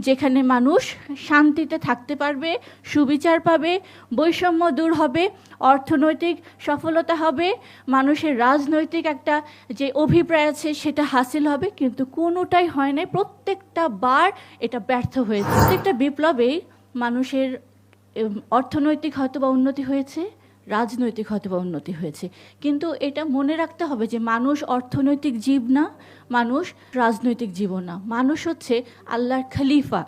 যেখানে মানুষ শান্তিতে থাকতে পারবে, সুবিচার পাবে, বৈষম্য দূর হবে, অর্থনৈতিক সফলতা হবে, মানুষের রাজনৈতিক একটা যে অভিপ্রায় আছে সেটা হাসিল হবে, কিন্তু কোনোটাই হয় না। প্রত্যেকটা বার এটা ব্যর্থ হয়েছে। প্রত্যেকটা বিপ্লবেই মানুষের অর্থনৈতিক হয়তো বা উন্নতি হয়েছে, রাজনৈতিক হয়তো বা উন্নতি হয়েছে, কিন্তু এটা মনে রাখতে হবে যে মানুষ অর্থনৈতিক জীব না, মানুষ রাজনৈতিক জীবও না। মানুষ হচ্ছে আল্লাহর খলিফা।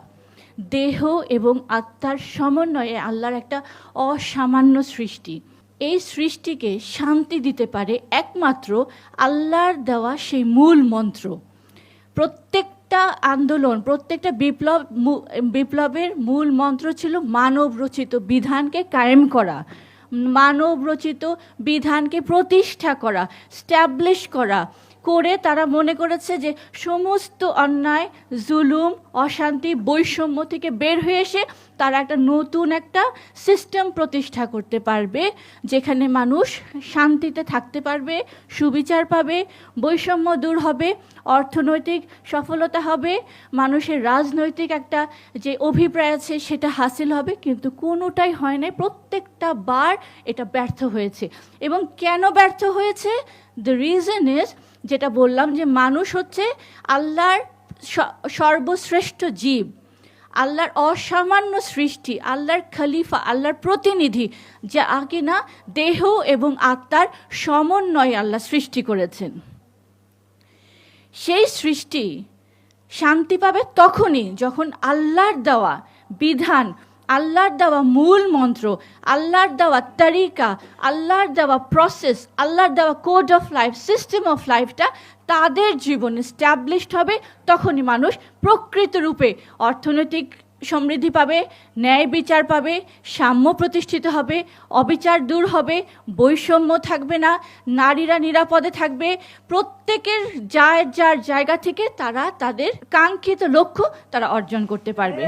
দেহ এবং আত্মার সমন্বয়ে আল্লাহর একটা অসামান্য সৃষ্টি। এই সৃষ্টিকে শান্তি দিতে পারে একমাত্র আল্লাহর দেওয়া সেই মূল মন্ত্র। প্রত্যেকটা আন্দোলন, প্রত্যেকটা বিপ্লবের মূল মন্ত্র ছিল মানব রচিত বিধানকে কায়েম করা, মানব রচিত বিধানকে প্রতিষ্ঠা করা, স্ট্যাবলিশ করা। করে তারা মনে করেছে যে সমস্ত অন্যায়, জুলুম, অশান্তি, বৈষম্য থেকে বের হয়ে এসে তারা একটা নতুন একটা সিস্টেম প্রতিষ্ঠা করতে পারবে, যেখানে মানুষ শান্তিতে থাকতে পারবে, সুবিচার পাবে, বৈষম্য দূর হবে, অর্থনৈতিক সফলতা হবে, মানুষের রাজনৈতিক একটা যে অভিপ্রায় আছে সেটা হাসিল হবে, কিন্তু কোনোটাই হয় না। প্রত্যেকটা বার এটা ব্যর্থ হয়েছে। এবং কেন ব্যর্থ হয়েছে? দ্য রিজন ইজ, যেটা বললাম, যে মানুষ হচ্ছে আল্লাহর সর্বশ্রেষ্ঠ জীব, আল্লাহর অসামান্য সৃষ্টি, আল্লাহর খলিফা, আল্লাহর প্রতিনিধি, যা কিনা দেহ এবং আত্মার সমন্বয়ে আল্লাহ সৃষ্টি করেছেন। সেই সৃষ্টি শান্তি পাবে তখনই যখন আল্লাহর দেওয়া বিধান, আল্লাহর দেওয়া মূল মন্ত্র, আল্লাহর দেওয়া তরিকা, আল্লাহর দেওয়া প্রসেস, আল্লাহর দেওয়া code of life, system of লাইফটা তাদের জীবনে স্ট্যাবলিশড হবে। তখনই মানুষ প্রকৃত রূপে অর্থনৈতিক সমৃদ্ধি পাবে, ন্যায় বিচার পাবে, সাম্য প্রতিষ্ঠিত হবে, অবিচার দূর হবে, বৈষম্য থাকবে না, নারীরা নিরাপদে থাকবে, প্রত্যেকের যার যার জায়গা থেকে তারা তাদের কাঙ্ক্ষিত লক্ষ্য তারা অর্জন করতে পারবে।